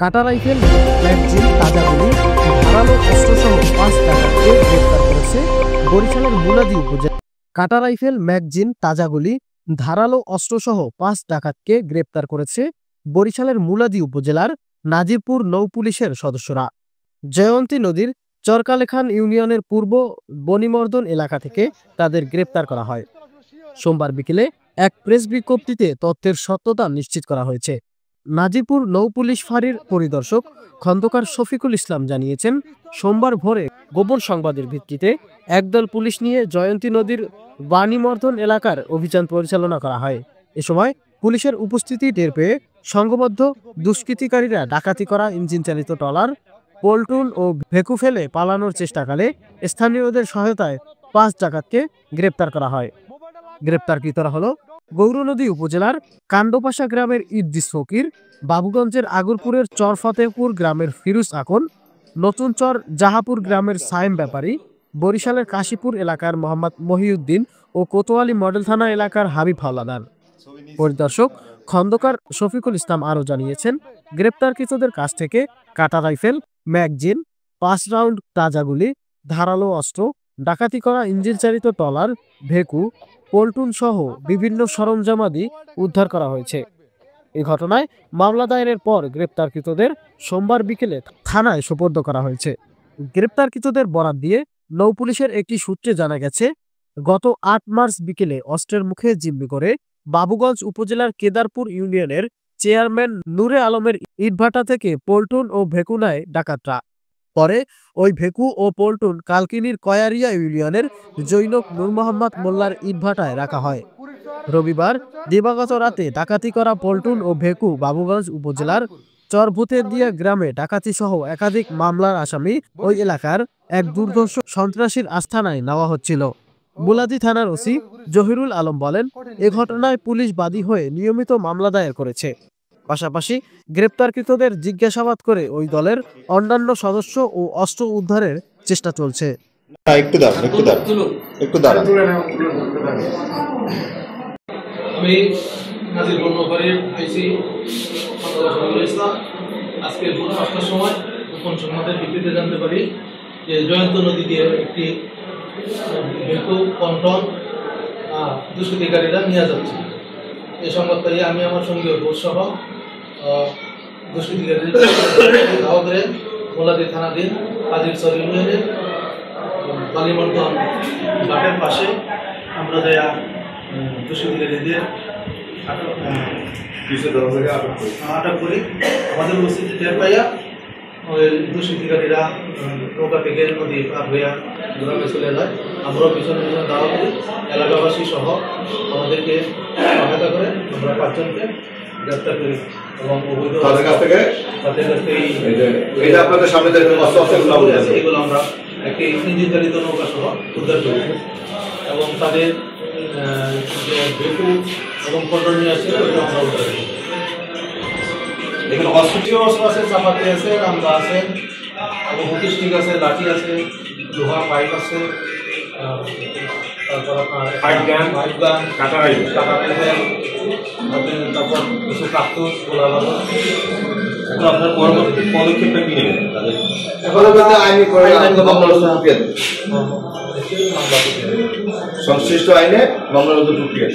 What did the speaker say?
কাটা rifle, magazine, তাজা গুলি, ধারালো অস্ত্রসহ 5 ডাকাতকে গ্রেপ্তার করেছে বরিশালের মুলাদী উপজেলা। কাটা রাইফেল, ম্যাগজিন, তাজা গুলি, ধারালো অস্ত্রসহ 5 ডাকাতকে গ্রেপ্তার করেছে বরিশালের মুলাদী উপজেলার নাজিরপুর নৌপুলিশের সদস্যরা। জয়ন্তী নদীর চরকালেখান ইউনিয়নের পূর্ব বনিমর্দন এলাকা থেকে তাদের গ্রেপ্তার করা হয়। সোমবার বিকেলে এক প্রেস বিজ্ঞপ্তিতে তথ্যের সত্যতা নিশ্চিত করা হয়েছে। নাজিরপুর নৌপুলিশ ফাঁড়ির পরিদর্শক খন্দকার শফিকুল ইসলাম জানিয়েছেন, সোমবার ভোরে গোপন সংবাদের ভিত্তিতে একদল পুলিশ নিয়ে জয়ন্তী নদীর বাণীমর্দন এলাকার অভিযান পরিচালনা করা হয়। এ সময় পুলিশের উপস্থিতি টের পেয়ে সংঘবদ্ধ দুষ্কৃতিকারীরা ডাকাতি করা ইঞ্জিন চালিত ট্রলার, পল্টুন ও ভেকু ফেলে পালানোর চেষ্টাকালে স্থানীয়দের সহায়তায় 5 ডাকাতকে গ্রেপ্তার করা হয়। গ্রেপ্তারকৃতরা হল গৌরনদী উপজেলার কাণ্ডপাশা গ্রামের ইদ্রিস ফকির, বাবুগঞ্জের আগরপুরের চর ফতেহপুর গ্রামের ফিরুজ আকন, নতুন চর জাহাপুর গ্রামের সায়েম ব্যাপারী, বরিশালের কাশীপুর এলাকার মোহাম্মদ মহিউদ্দিন ও কোতোয়ালি মডেল থানা এলাকার হাবিব হাওলাদার। পরিদর্শক খন্দকার শফিকুল ইসলাম আরও জানিয়েছেন, গ্রেপ্তারকৃতদের কাছ থেকে কাটা রাইফেল, ম্যাগজিন, 5 রাউন্ড তাজা গুলি, ধারালো অস্ত্র, ডাকাতি করা ইঞ্জিন চালিত ট্রলার, ভেকু, পল্টুন সহ বিভিন্ন সরঞ্জামাদি উদ্ধার করা হয়েছে। এই ঘটনায় মামলা দায়েরের পর গ্রেপ্তারকৃতদের সোমবার বিকেলে থানায় সোপর্দ করা হয়েছে। গ্রেপ্তারকৃতদের বরাত দিয়ে নৌপুলিশের একটি সূত্রে জানা গেছে, গত 8 মার্চ বিকেলে অস্ত্রের মুখে জিম্মি করে বাবুগঞ্জ উপজেলার কেদারপুর ইউনিয়নের চেয়ারম্যান নূরে আলমের ইটভাটা থেকে পল্টুন ও ভেকু নেয় ডাকাতরা। পরে ওই ভেকু ও পল্টুন কালকিনির কয়ারিয়া ইউনিয়নের জৈনক নূর মোহাম্মদ মোল্লার ইটভাটায় রাখা হয়। রবিবার দিবাগত রাতে ডাকাতি করা পল্টুন ও ভেকু বাবুগঞ্জ উপজেলার চরভূতেদিয়া গ্রামে ডাকাতি সহ একাধিক মামলার আসামি ওই এলাকার এক দুর্ধর্ষ সন্ত্রাসীর আস্তানায় নেওয়া হচ্ছিল। মুলাদী থানার ওসি জহিরুল আলম বলেন, এ ঘটনায় পুলিশ বাদী হয়ে নিয়মিত মামলা দায়ের করেছে। পাশাপাশি গ্রেপ্তারকৃতদের জিজ্ঞাসাবাদ করে ওই দলের অন্যান্য সদস্য ও অস্ত্র উদ্ধারের চেষ্টা চলছে। আমি নাজিরপুর নৌকারির আইসি আজকে ভোর 5টার সময় গোপন সংবাদের ভিত্তিতে জানতে পারি যে জয়ন্ত নদী দিয়ে একটি ভেকু কন্টন দুষ্কৃতিকারীরা নিয়ে যাচ্ছে। এই সংবাদ পাইয়ে আমি আমার সঙ্গীয় সহ দুষ্কৃতিকারীদের ধাওয়া করে মুলাদী থানাধীন কাজিরচর ইউনিয়নের বালিমর্দন ঘাটের পাশে আমরা যাইয়া দুষ্কৃতিকারীদের আটক করি। আমাদের উপস্থিতি টের পাইয়া ওই দুষ্কৃতিকারীরা নৌকা থেকে নদী পার হইয়া গ্রামে চলে যায়। আমরাও পিছনে পিছনে দাওয়া করি, এলাকাবাসী সহ আমাদেরকে সহায়তা করে আমরা 5 জনকে গ্রেপ্তার করি এবং তাদের কাছ থেকে এগুলো আমরা একটি ইঞ্জিন চালিত নৌকা সহ উদ্ধার করি এবং তাদের যে ভেকু এবং পল্টন নিয়ে আসছে আমরা উদ্ধার করি। এখানে অস্ত্র আছে, চাপাতি আছে, রামদা আছে এবং হকিস্টিক আছে, লাঠি আছে, লোহার পাইপ আছে, তারপর আপনার পাইপ গান, কাটা রাইফেল, তারপর কিছু কার্তুজ, গোলা বালু। এখন আপনার পরবর্তী পদক্ষেপটা কি নেবেন? সংশ্লিষ্ট আইনে মামলার প্রক্রিয়া।